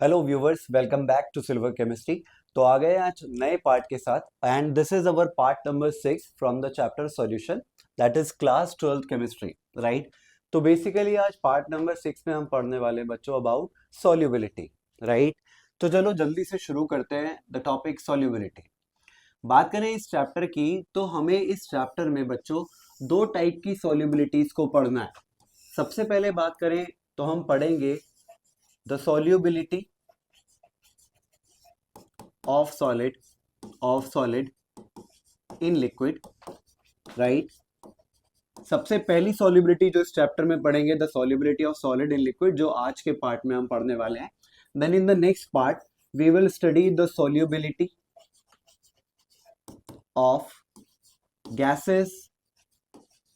Hello viewers, welcome back to silver chemistry. तो आ गए आज नए पार्ट के साथ and this is our part number 6 from the chapter solution, that is class 12th chemistry, right. तो बेसिकली आज पार्ट नंबर 6 में हम पढ़ने वाले बच्चों अबाउट सॉल्युबिलिटी, राइट। तो चलो जल्दी से शुरू करते हैं द टॉपिक सॉल्युबिलिटी। बात करें इस चैप्टर की तो हमें इस चैप्टर में बच्चों दो टाइप की सॉल्युबिलिटीज को पढ़ना है। सबसे पहले बात करें तो हम पढ़ेंगे the solubility of solid in liquid, right. सबसे पहली सॉल्युबिलिटी जो इस चैप्टर में पढ़ेंगे the solubility of solid in liquid, जो आज के पार्ट में हम पढ़ने वाले हैं। Then in the next part we will study the solubility of gases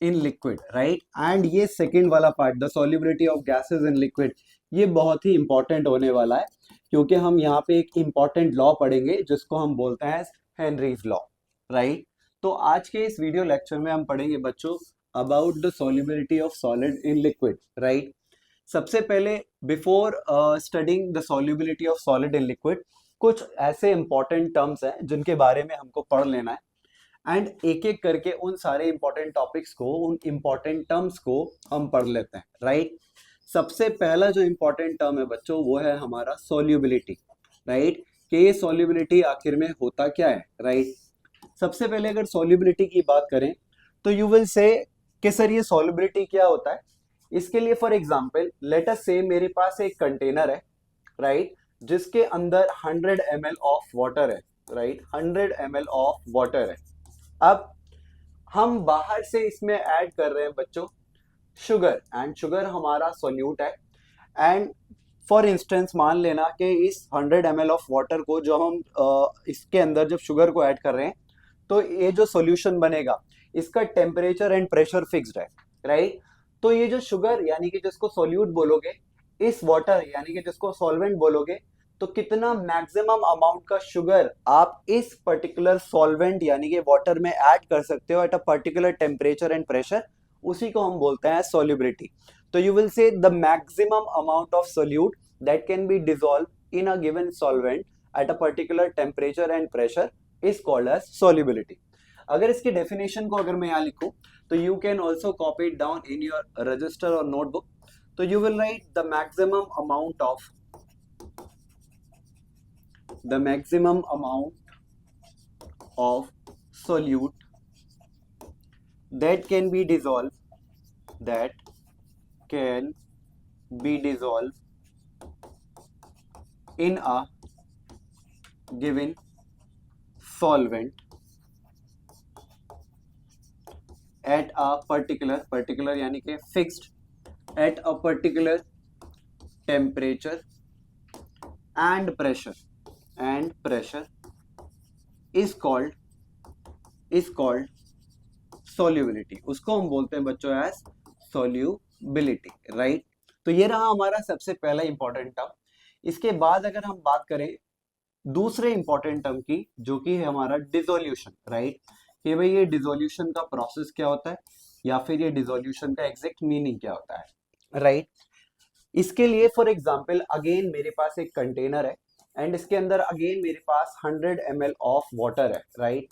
in liquid, right. And ये सेकेंड वाला part the solubility of gases in liquid, ये बहुत ही इंपॉर्टेंट होने वाला है क्योंकि हम यहाँ पे एक इंपॉर्टेंट लॉ पढ़ेंगे जिसको हम बोलते हैं हेनरीज लॉ, राइट। तो आज के इस वीडियो लेक्चर में हम पढ़ेंगे बच्चों about the solubility of solid in liquid, right. सबसे पहले before studying the solubility of solid in liquid, कुछ ऐसे इंपॉर्टेंट टर्म्स हैं जिनके बारे में हमको पढ़ लेना है एंड एक एक करके उन सारे इंपॉर्टेंट टॉपिक्स को, उन इंपॉर्टेंट टर्म्स को हम पढ़ लेते हैं, राइट। सबसे पहला जो इंपॉर्टेंट टर्म है बच्चों वो है हमारा सॉल्युबिलिटी, राइट। कि ये सॉल्युबिलिटी आखिर में होता क्या है, राइट। सबसे पहले अगर सॉल्युबिलिटी की बात करें तो यू विल से कि सर ये सॉल्युबिलिटी क्या होता है। इसके लिए फॉर एग्जांपल लेट अस से मेरे पास एक कंटेनर है, राइट, जिसके अंदर 100 ml ऑफ वाटर है, राइट। 100 ml ऑफ वाटर है। अब हम बाहर से इसमें ऐड कर रहे हैं बच्चों शुगर, एंड शुगर हमारा सोल्यूट है। एंड फॉर इंस्टेंस मान लेना कि इस 100 ml ऑफ वाटर को जो हम इसके अंदर जब शुगर को ऐड कर रहे हैं तो ये जो सॉल्यूशन बनेगा इसका टेम्परेचर एंड प्रेशर फिक्स्ड है, राइट। तो ये जो शुगर यानी कि जिसको सोल्यूट बोलोगे, इस वाटर यानी कि जिसको सॉल्वेंट बोलोगे, तो कितना मैक्सिमम अमाउंट का शुगर आप इस पर्टिकुलर सॉल्वेंट यानी कि वाटर में ऐड कर सकते हो at a particular temperature and pressure, उसी को हम बोलते हैं सॉल्युबिलिटी। तो you will say the maximum amount of solute that can be dissolve in a given solvent at a particular temperature and pressure is called as solubility. अगर इसकी definition को अगर मैं यहाँ लिखूं तो you can also copy it down in your register और notebook. तो you will write the maximum amount of solute that can be dissolved in a given solvent at a particular यानी कि fixed at a particular temperature and pressure is called solubility। उसको हम बोलते हैं बच्चों as solubility, right. तो ये रहा हमारा सबसे पहला इंपॉर्टेंट टर्म। इसके बाद अगर हम बात करें दूसरे इंपॉर्टेंट टर्म की, जो कि है हमारा डिसोल्यूशन, राइट। कि भाई ये डिसोल्यूशन का प्रोसेस क्या होता है या फिर ये डिसोल्यूशन का एग्जैक्ट मीनिंग क्या होता है, राइट। इसके लिए फॉर एग्जांपल अगेन मेरे पास एक कंटेनर है एंड इसके अंदर अगेन मेरे पास 100 ml ऑफ वाटर है, राइट।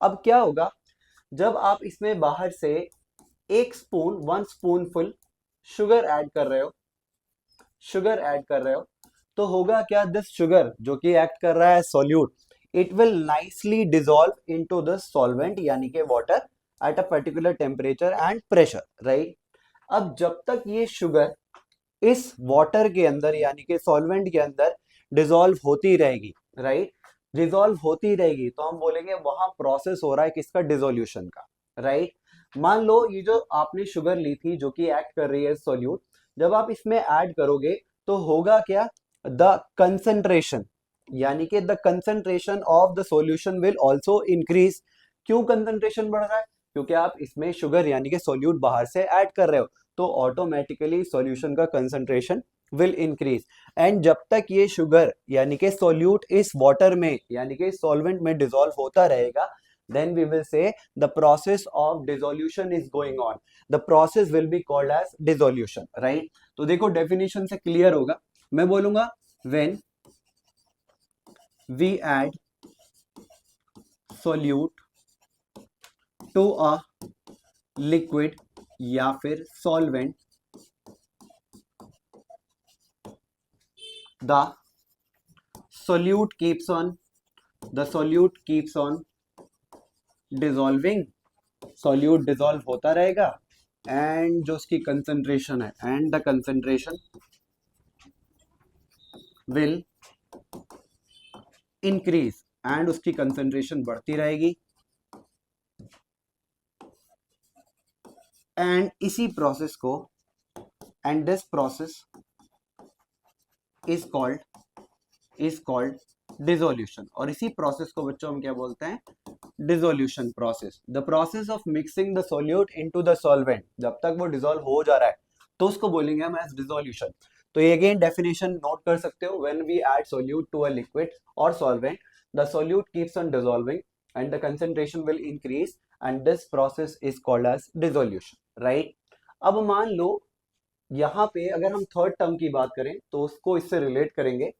अब क्या होगा जब आप इसमें बाहर से एक स्पून 1 स्पूनफुल शुगर ऐड कर रहे हो तो होगा क्या, दिस शुगर जो कि एक्ट कर रहा है solute, it will nicely dissolve into the solvent यानी कि water at a particular temperature and pressure, right. अब जब तक ये शुगर इस वाटर के अंदर यानी कि सॉल्वेंट के अंदर डिसॉल्व होती रहेगी, राइट, डिसॉल्व होती रहेगी, तो हम बोलेंगे वहां प्रोसेस हो रहा है किसका, डिसोल्यूशन का, राइट। मान लो ये जो आपने शुगर ली थी जो कि एक्ट कर रही है सॉल्यूट, जब आप इसमें ऐड करोगे तो होगा क्या, द कंसंट्रेशन यानी कि the concentration of the solution will also increase. क्यों कंसंट्रेशन बढ़ रहा है, क्योंकि आप इसमें शुगर यानी कि सॉल्यूट बाहर से ऐड कर रहे हो, तो ऑटोमेटिकली सॉल्यूशन का कंसंट्रेशन विल इंक्रीज। एंड जब तक ये शुगर यानी कि सॉल्यूट इस वाटर में यानी कि सॉल्वेंट में डिसॉल्व होता रहेगा, then we will say the process of dissolution is going on, the process will be called as dissolution, right। तो देखो डेफिनेशन से क्लियर होगा, मैं बोलूंगा when we add solute to a liquid या फिर solvent, the solute keeps on the solute keeps on dissolving, solute dissolve होता रहेगा, एंड जो उसकी कंसंट्रेशन है, and the concentration will increase, and उसकी कंसंट्रेशन बढ़ती रहेगी, एंड इसी प्रोसेस को, and this process is called dissolution, और इसी प्रोसेस को बच्चों हम क्या बोलते हैं, dissolution process. The process of mixing the solute into the solvent, जब तक वो डिसॉल्व हो जा रहा है तो उसको बोलेंगे हम एज डिसोल्यूशन। तो ये अगेन डेफिनेशन नोट कर सकते हो, when we add solute to a liquid और solvent, the solute keeps on dissolving and the concentration will increase, and this process is called as dissolution, right. अब मान लो यहाँ पे अगर हम थर्ड टर्म की बात करें तो उसको इससे रिलेट करेंगे,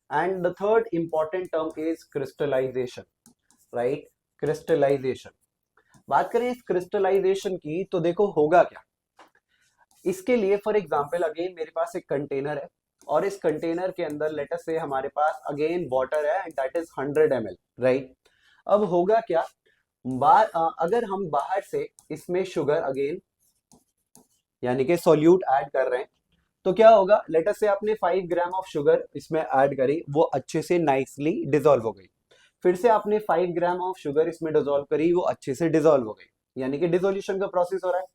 and the third important term is crystallization, right. Crystallization, बात करें इस क्रिस्टलाइजेशन की तो देखो होगा क्या। इसके लिए फॉर एग्जांपल अगेन मेरे पास एक कंटेनर है, और इस कंटेनर के अंदर लेट अस से हमारे पास अगेन वाटर है, and that is 100 ml, right. अब होगा क्या, अगर हम बाहर से इसमें शुगर अगेन यानी कि सोल्यूट ऐड कर रहे हैं, तो क्या होगा, लेट अस से आपने 5 ग्राम ऑफ शुगर इसमें ऐड करी, वो अच्छे से नाइसली डिसॉल्व हो गई। फिर से आपने 5 ग्राम ऑफ शुगर इसमें डिसॉल्व करी, वो अच्छे से डिसॉल्व हो गई, यानी कि डिसोल्यूशन का प्रोसेस हो रहा है।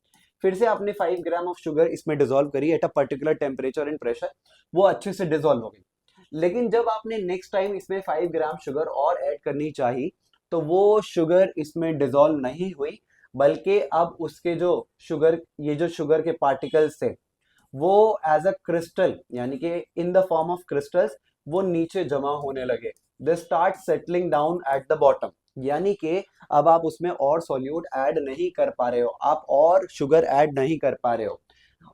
फिर से आपने 5 ग्राम ऑफ शुगर इसमें डिसॉल्व करी eight a particular temperature and pressure, वो अच्छे से डिसॉल्व हो गई। लेकिन जब आपने नेक्स्ट टाइम इसमें 5 ग्राम शुगर और ऐड करनी चाहिए, तो वो शुगर इसमें डिसॉल्व नहीं हुई, बल्कि अब उसके जो शुगर, ये जो शुगर के पार्टिकल्स थे, वो एज अ क्रिस्टल यानी कि इन द फॉर्म ऑफ क्रिस्टल्स वो नीचे जमा होने लगे। They start settling down eight the bottom, यानी कि अब आप उसमें और सॉल्यूट ऐड नहीं कर पा रहे हो, आप और शुगर ऐड नहीं कर पा रहे हो,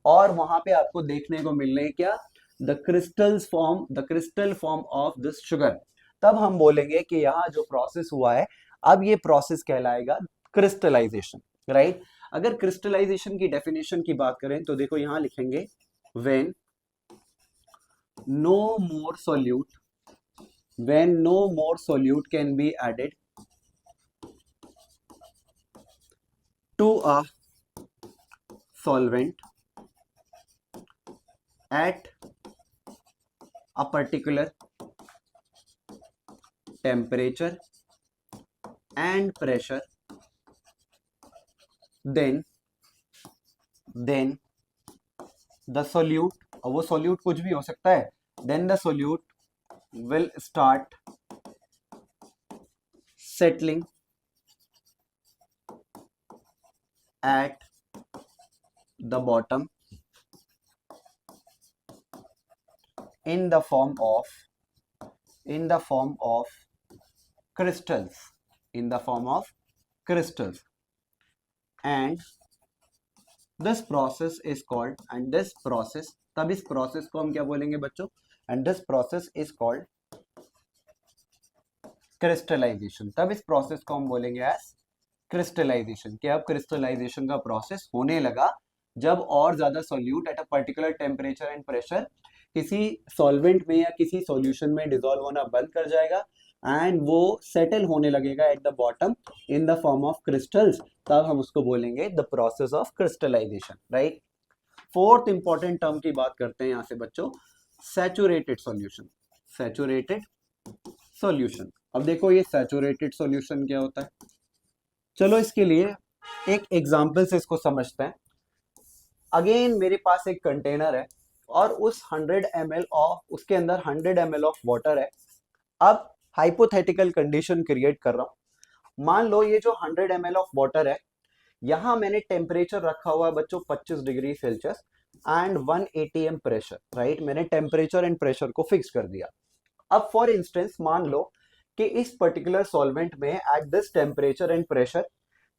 और वहां पे आपको देखने को मिल रहे हैं क्या, the crystal form of this sugar. तब हम बोलेंगे कि यहाँ जो प्रोसेस हुआ है, अब ये प्रोसेस कहलाएगा क्रिस्टलाइजेशन, राइट। अगर क्रिस्टलाइजेशन की डेफिनेशन की बात करें तो देखो यहां लिखेंगे, when no more solute can be added to a solvent at a particular temperature and pressure, then the solute, और वो solute कुछ भी हो सकता है, then the solute will start settling at the bottom in the form of crystals, and this process is called, and this process, तब इस process को हम क्या बोलेंगे बच्चों, and this process is called crystallization. तब इस प्रोसेस को हम बोलेंगे एज क्रिस्टलाइजेशन, कि अब क्रिस्टलाइजेशन का प्रोसेस होने लगा जब और ज्यादा solute eight a particular temperature and pressure किसी सॉल्वेंट में या किसी सॉल्यूशन में डिसॉल्व होना बंद कर जाएगा, एंड वो सेटल होने लगेगा at the bottom in the form of crystals, तब हम उसको बोलेंगे the process of crystallization, right. Fourth important term की बात करते हैं यहां से बच्चों, सैचुरेटेड सॉल्यूशन। सैचुरेटेड सॉल्यूशन, अब देखो ये सैचुरेटेड सॉल्यूशन क्या होता है, चलो इसके लिए एक एग्जांपल से इसको समझते हैं। अगेन मेरे पास एक कंटेनर है, और उस 100 ml ऑफ, उसके अंदर 100 ml ऑफ वाटर है। अब हाइपोथेटिकल कंडीशन क्रिएट कर रहा हूं, मान लो ये जो 100 ml ऑफ वाटर है, यहां मैंने टेम्परेचर रखा हुआ है बच्चों 25 degree Celsius and 1 atm pressure, right. मैंने टेम्परेचर एंड प्रेशर को फिक्स कर दिया। अब फॉर इंस्टेंस मान लो कि इस पर्टिकुलर सॉल्वेंट में at this temperature and pressure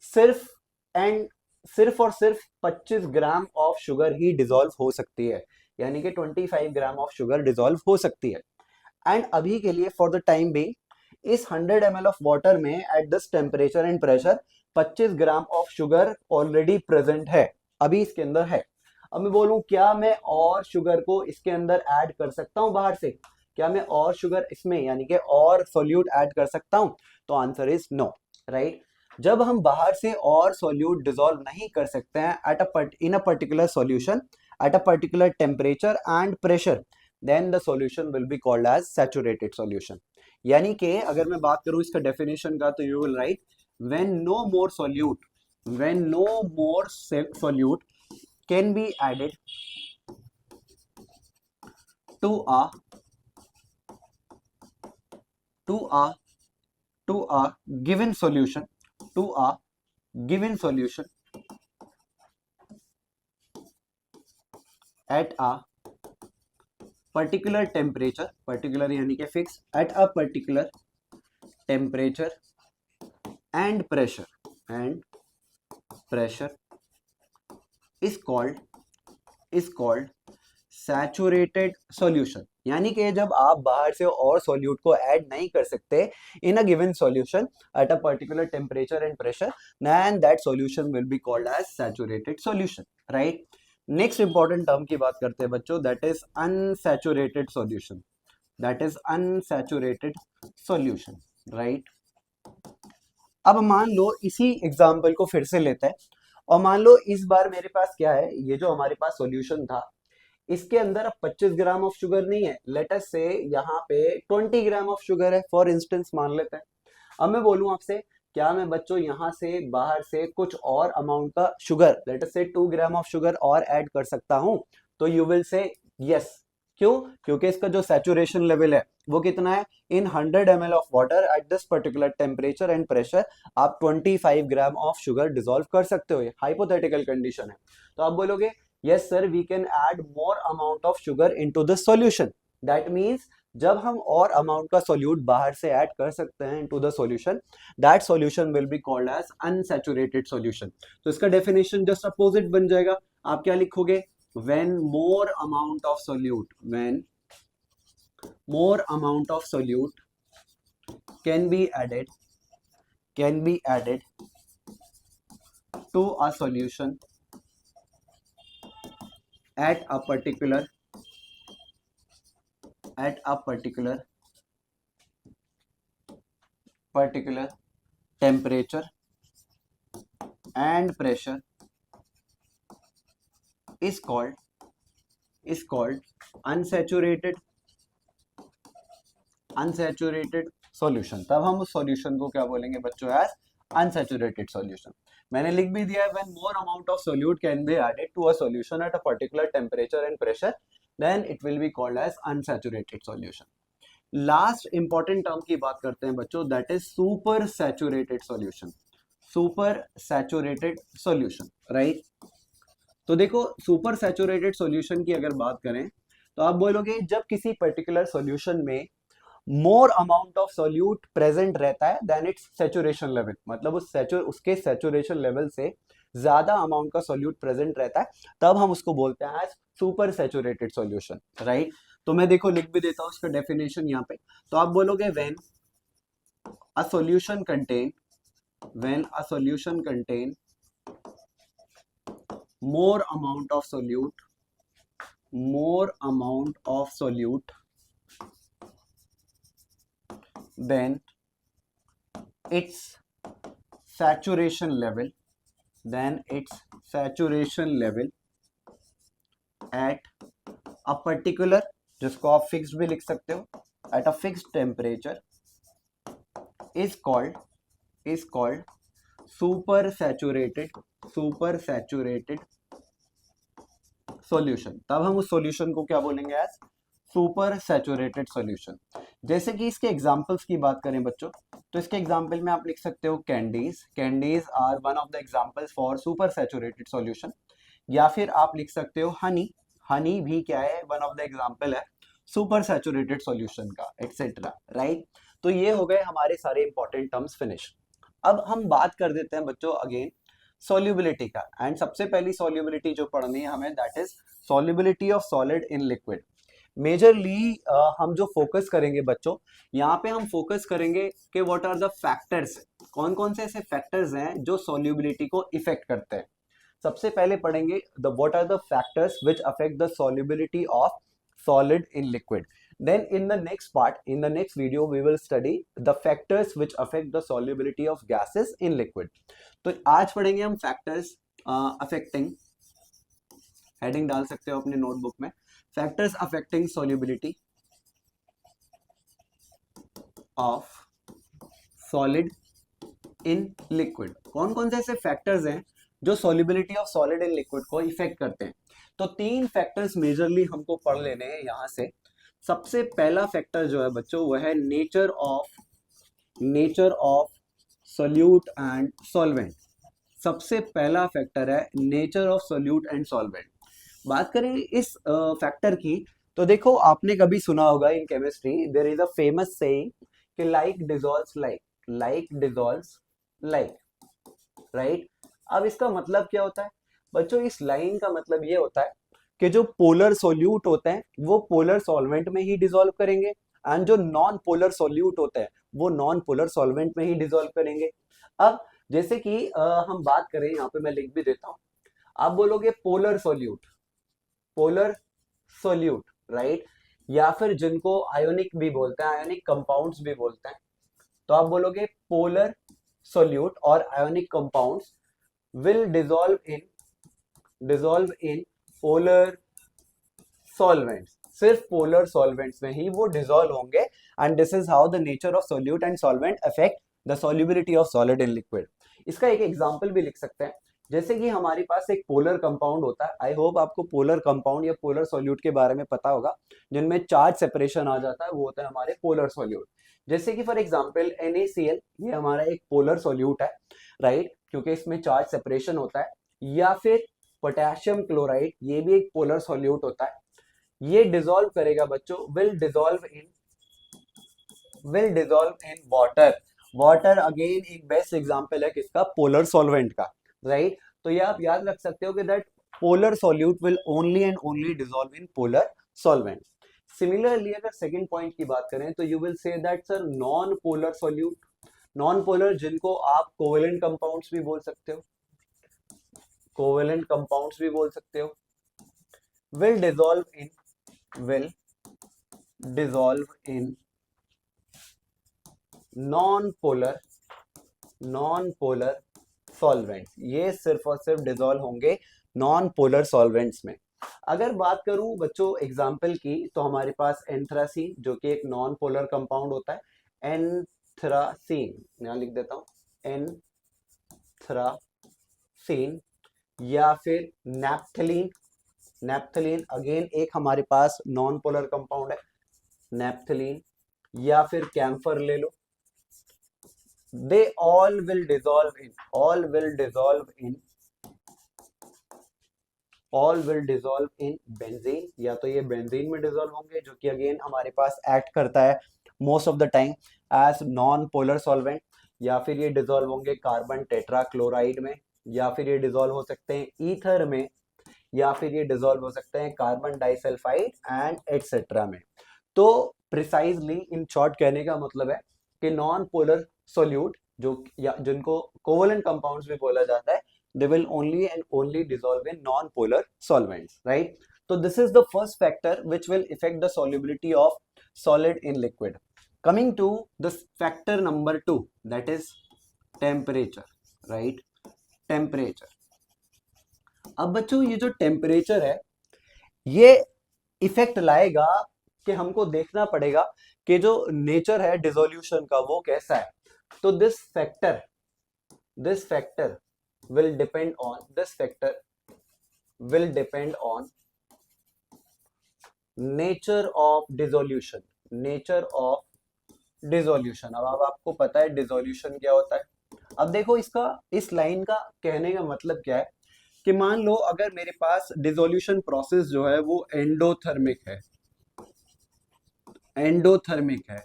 सिर्फ और सिर्फ 25 gram of sugar he dissolve हो सकती है, यानी कि 25 ग्राम ऑफ शुगर डिसॉल्व हो सकती है। एंड अभी के लिए फॉर द टाइम बीइंग इस 100 ml ऑफ वाटर में at this temperature and pressure 25 gram of sugar already present है, अभी इसके अंदर है। अब मैं बोलूं क्या मैं और शुगर को इसके अंदर ऐड कर सकता हूं बाहर से, क्या मैं और शुगर इसमें यानी कि और सोल्यूट ऐड कर सकता हूं? तो आंसर इज नो, राइट। जब हम बाहर से और सोल्यूट डिसॉल्व नहीं कर सकते हैं in a particular solution at a particular temperature and pressure, then the solution will be called as saturated solution। यानी कि अगर मैं बात करूं इसका डेफिनेशन का, तो you will right when no more solute can be added to a to a to a given solution at a particular temperature, particular यानी कि fix, at a particular temperature and pressure is called saturated solution. यानी कि जब आप बाहर से और solute को ऐड नहीं कर सकते in a given solution at a particular temperature and pressure, then that solution will be called as saturated solution, right. Next important term की बात करते हैं बच्चों, that is unsaturated solution, right. अब मान लो इसी एग्जाम्पल को फिर से लेते हैं, और मान लो इस बार मेरे पास क्या है, ये जो हमारे पास सॉल्यूशन था इसके अंदर अब 25 ग्राम ऑफ शुगर नहीं है, लेट अस से यहाँ पे 20 ग्राम ऑफ शुगर है फॉर इंस्टेंस मान लेते हैं। अब मैं बोलूं आपसे क्या मैं बच्चों यहाँ से बाहर से कुछ और अमाउंट का शुगर, लेट अस से 2 ग्राम ऑफ शुगर और ऐड कर सकता हूं? तो यू विल से यस। क्यों? क्योंकि इसका जो सैचुरेशन लेवल है वो कितना है, इन 100 ml of water at this particular temperature and pressure आप 25 ग्राम ऑफ शुगर डिसॉल्व कर सकते हो। ये हाइपोथेटिकल कंडीशन है। तो आप बोलोगे yes sir we can add more amount of sugar into the solution, that means जब हम और अमाउंट का सोल्यूट बाहर से ऐड कर सकते हैं into the solution, that solution will be called as unsaturated solution. तो इसका डेफिनेशन जस्ट अपोजिट बन जाएगा। आप क्या लिखोगे, when more amount of solute can be added to a solution at a particular temperature and pressure is called unsaturated solution। तब हम उस सॉल्यूशन को क्या बोलेंगे बच्चों, एज अनसैचुरेटेड सॉल्यूशन। मैंने लिख भी दिया है when more amount of solute can be added to a solution at a particular temperature and pressure, then it will be called as unsaturated solution। Last important term की बात करते हैं बच्चों, that is super saturated solution, right. तो देखो super saturated solution की अगर बात करें तो आप बोलोगे जब किसी पर्टिकुलर सॉल्यूशन में मोर अमाउंट ऑफ सोल्यूट प्रेजेंट रहता है देन इट्स सैचुरेशन लेवल, मतलब उसके सैचुरेशन लेवल से ज्यादा अमाउंट का सोल्यूट प्रेजेंट रहता है, तब हम उसको बोलते हैं as super saturated solution, right. तो मैं देखो लिख भी देता हूं इसका डेफिनेशन यहाँ पे। तो आप बोलोगे when a solution contain more amount of solute then its saturation level at a particular, जिसको आप फिक्स्ड भी लिख सकते हो, at a fixed temperature is called super saturated solution। तब हम उस सॉल्यूशन को क्या बोलेंगे, एज सुपर सैचुरेटेड सॉल्यूशन। जैसे कि इसके एग्जांपल्स की बात करें बच्चों, तो इसके एग्जांपल में आप लिख सकते हो candies are one of the examples for super saturated solution, या फिर आप लिख सकते हो हनी भी क्या है, वन ऑफ द एग्जांपल है सुपर सैचुरेटेड सॉल्यूशन का, एक्सेट्रा, राइट। तो ये हो गए हमारे सारे इंपॉर्टेंट टर्म्स फिनिश। अब हम बात कर देते हैं बच्चों अगेन सॉल्युबिलिटी का, एंड सबसे पहली सॉल्युबिलिटी जो पढ़नी है हमें, that is solubility of solid in liquid. Majorly हम जो फोकस करेंगे बच्चों, यहाँ पे हम फोकस करेंगे कि व्हाट आर द फैक्टर्स, कौन कौन से ऐसे फैक्टर्स हैं जो सॉल्युबिलिटी को इफेक्ट करते हैं। सबसे पहले पढ़ेंगे the what are the factors which affect the solubility of solid in liquid. Then in the next part, in the next video, we will study the factors which affect the solubility of gases in liquid. तो आज पढ़ेंगे हम factors affecting, heading डाल सकते हो अपने notebook में, factors affecting solubility of solid in liquid. कौन कौन से ऐसे फैक्टर्स हैं जो solubility of solid in liquid को इफेक्ट करते हैं। तो तीन फैक्टर्स मेजरली हमको पढ़ लेने हैं यहाँ से। सबसे पहला फैक्टर जो है बच्चों वो है nature of solute and solvent. सबसे पहला फैक्टर है nature of solute and solvent. बात करें इस फैक्टर की तो देखो आपने कभी सुना होगा in chemistry there is a famous saying कि लाइक डिसॉल्व्स लाइक, राइट। अब इसका मतलब क्या होता है बच्चों, इस लाइन का मतलब ये होता है कि जो पोलर सोल्यूट होते हैं वो पोलर सॉल्वेंट में ही डिसॉल्व करेंगे एंड जो नॉन पोलर सोल्यूट होते हैं वो नॉन पोलर सॉल्वेंट में ही डिसॉल्व करेंगे। अब जैसे कि हम बात करें, यहाँ पे मैं लिख भी देता हूँ, आप बोलोगे पोलर सोल्यूट, राइट, या फिर जिनको आयोनिक भी बोलते हैं, आयोनिक कंपाउंड्स भी बोलते हैं, तो आप बोलोगे पोलर सोल्यूट और ionic compounds will dissolve in polar solvents. सिर्फ पोलर सॉल्वेंट्स में ही वो डिसॉल्व होंगे and this is how the nature of solute and solvent affect the solubility of solid in liquid. इसका एक एग्जांपल भी लिख सकते हैं, जैसे कि हमारे पास एक पोलर कंपाउंड होता है, आई होप आपको पोलर कंपाउंड या पोलर सॉल्यूट के बारे में पता होगा, जिनमें चार्ज सेपरेशन आ जाता है, वो होता है हमारे पोलर सॉल्यूट। जैसे कि फॉर एग्जांपल NaCl, ये हमारा एक पोलर सॉल्यूट है, राइट, क्योंकि इसमें चार्ज सेपरेशन होता है। या फिर पोटेशियम क्लोराइड, ये भी एक पोलर सॉल्यूट होता है, ये डिसॉल्व करेगा बच्चों, will dissolve in water again एक बेस्ट एग्जांपल है किसका, पोलर सॉल्वेंट का, राइट। तो ये आप याद रख सकते हो कि that polar solute will only and only dissolve in polar solvent. Similarly अगर सेकंड पॉइंट की बात करें तो you will say that sir non polar solute, non polar जिनको आप कोवेलेंट कंपाउंड्स भी बोल सकते हो, will dissolve in non-polar solvents। ये सिर्फ और सिर्फ डिसॉल्व होंगे नॉन पोलर सॉल्वेंट्स में। अगर बात करूं बच्चों एग्जांपल की, तो हमारे पास एंथ्रासीन जो कि एक नॉन पोलर कंपाउंड होता है, एंथ्रासीन यहाँ लिख देता हूं, एंथ्रासीन, या फिर नैप्थलीन अगेन एक हमारे पास नॉन पोलर कंपाउंड है, नैप्थलीन, या फिर कैम्फर ले लो, they all will dissolve in benzene, या तो ये बेंजीन में डिसॉल्व होंगे जो कि अगेन हमारे पास एक्ट करता है most of the time as non polar solvent, या फिर ये डिसॉल्व होंगे कार्बन टेट्राक्लोराइड में, या फिर ये डिसॉल्व हो सकते हैं ईथर में, या फिर ये डिसॉल्व हो सकते हैं कार्बन डाइसल्फाइड एंड एटसेट्रा में। तो प्रिसाइजली इन शॉर्ट कहने का मतलब है कि नॉन पोलर सोल्यूट जो या जिनको कोवेलेंट कंपाउंड्स भी बोला जाता है, they will only and only dissolve in non-polar solvents, right? So this is the first factor which will affect the solubility of solid in liquid. Coming to the factor number 2, that is temperature, right? Temperature. अब बच्चों ये जो temperature है ये effect लाएगा कि हमको देखना पड़ेगा कि जो नेचर है डिसोल्यूशन का वो कैसा है। तो this factor will depend on nature of dissolution। अब आपको पता है डिसोल्यूशन क्या होता है। अब देखो इस लाइन का कहने का मतलब क्या है कि मान लो अगर मेरे पास डिसोल्यूशन प्रोसेस जो है वो एंडोथर्मिक है,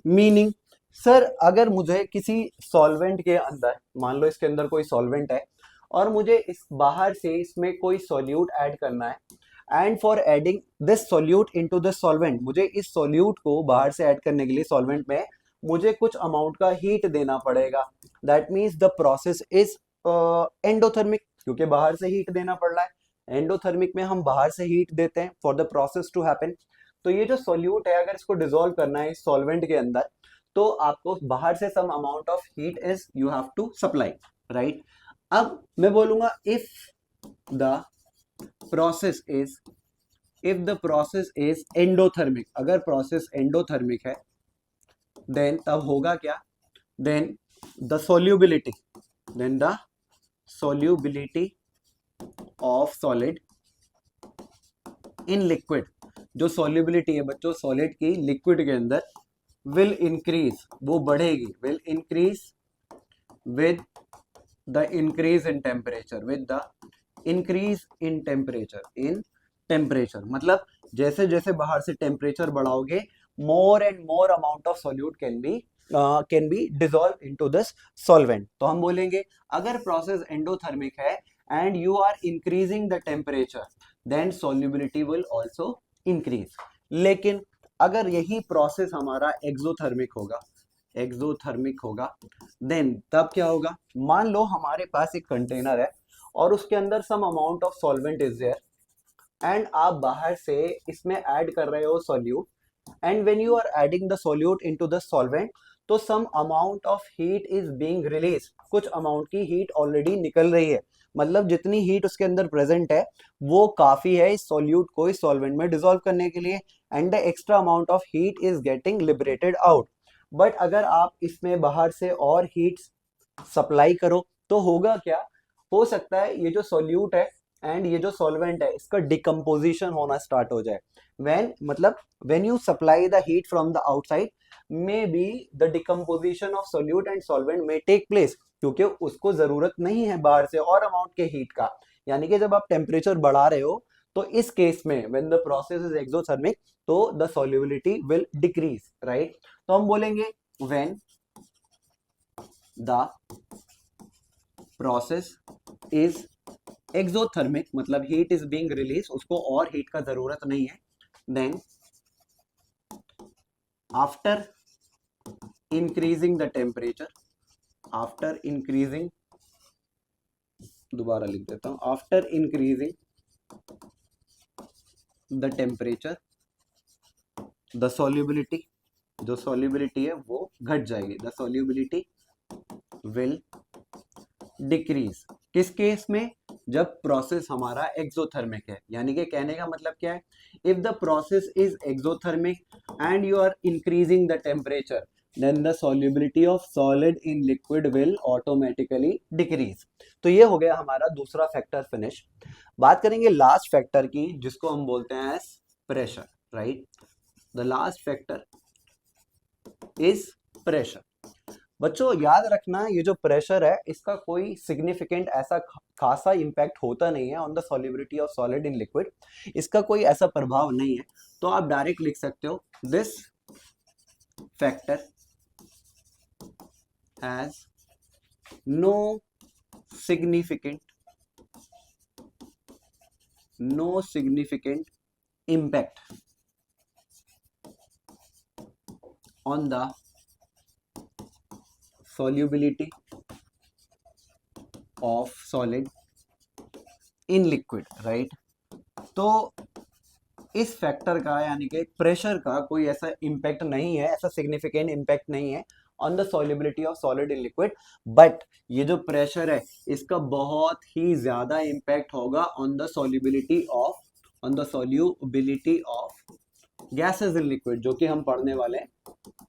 मीनिंग सर अगर मुझे किसी सॉल्वेंट के अंदर, मान लो इसके अंदर कोई सॉल्वेंट है और मुझे इस बाहर से इसमें कोई सॉल्यूट ऐड करना है and for adding this solute into this solvent, मुझे इस सॉल्यूट को बाहर से ऐड करने के लिए सॉल्वेंट में मुझे कुछ अमाउंट का हीट देना पड़ेगा। That means the process is endothermic, क्योंकि बाहर से हीट देना पड़ रहा है। एंडोथर्मिक में हम बाहर से हीट देते हैं for the process to happen. तो ये जो सॉल्यूट है, अगर इसको डिसॉल्व करना है इस सॉल्वेंट के अंदर, तो आपको बाहर से some amount of heat is you have to supply, right. अब मैं बोलूंगा if the process is endothermic, अगर प्रोसेस एंडोथर्मिक है, देन तब होगा क्या, then the solubility of solid in liquid, जो solubility है बच्चों सॉलिड की लिक्विड के अंदर, will increase, वो बढ़ेगी, will increase with the increase in temperature, मतलब जैसे जैसे बाहर से टेम्परेचर बढ़ाओगे, more and more amount of solute can be dissolve into this solvent. तो हम बोलेंगे अगर प्रोसेस एंडोथर्मिक है and you are increasing the temperature, then solubility will also increase. लेकिन अगर यही प्रोसेस हमारा एक्सोथर्मिक होगा, देन तब क्या होगा, मान लो हमारे पास एक कंटेनर है और उसके अंदर some amount of solvent is there, and आप बाहर से इसमें ऐड कर रहे हो solute, and when you are adding the solute into the solvent, तो some amount of heat is being release, कुछ अमाउंट की हीट ऑलरेडी निकल रही है, मतलब जितनी हीट उसके अंदर प्रेजेंट है वो काफी है इस सॉल्यूट को इस सॉल्वेंट में डिसॉल्व करने के लिए, and the extra amount of heat is getting liberated out. But अगर आप इसमें बाहर से और हीट सप्लाई करो तो होगा क्या, हो सकता है ये जो सॉल्यूट है एंड ये जो सॉल्वेंट है इसका डिकम्पोजिशन होना स्टार्ट हो जाए। When you supply the heat from the outside, may be the decomposition of solute and solvent may take place, क्योंकि उसको जरूरत नहीं है बाहर से और अमाउंट के हीट का। यानी कि जब आप टेम्परेचर बढ़ा रहे हो तो इस केस में when the process is exothermic, तो the solubility will decrease, right. तो हम बोलेंगे when the process is exothermic, मतलब हीट इज बीइंग रिलीज, उसको और हीट का जरूरत नहीं है, then after increasing the temperature, दोबारा लिख देता हूं, after increasing the temperature, the solubility, जो सॉल्युबिलिटी है वो घट जाएगी, द सॉल्युबिलिटी विल डिक्रीज। किस केस में, जब प्रोसेस हमारा एक्सोथर्मिक है। यानी कि कहने का मतलब क्या है, if the process is exothermic and you are increasing the temperature, then the solubility of solid in liquid will automatically decrease. तो ये हो गया हमारा दूसरा फैक्टर फिनिश। बात करेंगे लास्ट फैक्टर की, जिसको हम बोलते हैं as pressure, right. The last factor is pressure. बच्चों याद रखना, ये जो प्रेशर है इसका कोई सिग्निफिकेंट ऐसा खासा इंपैक्ट होता नहीं है on the solubility of solid in liquid, इसका कोई ऐसा प्रभाव नहीं है। तो आप डायरेक्ट लिख सकते हो this factor has no significant impact on the solubility of solid in liquid, right। तो इस फैक्टर का यानी कि प्रेशर का कोई ऐसा इम्पैक्ट नहीं है, ऐसा सिग्निफिकेंट इम्पैक्ट नहीं है on the solubility of solid in liquid, but ये जो प्रेशर है इसका बहुत ही ज्यादा इम्पैक्ट होगा on the solubility of gases in liquid, जो कि हम पढ़ने वाले हैं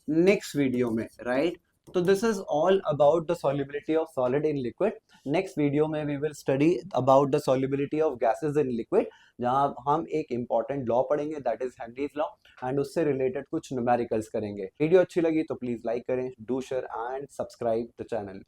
नेक्स्ट वीडियो में, राइट। तो this is all about the solubility of solid in liquid. Next video में we will study about the solubility of gases in liquid, जहां हम एक इंपॉर्टेंट लॉ पढ़ेंगे, that is Henry's law, and उससे related कुछ numericals करेंगे। Video अच्छी लगी तो प्लीज लाइक करें, do share and subscribe the channel.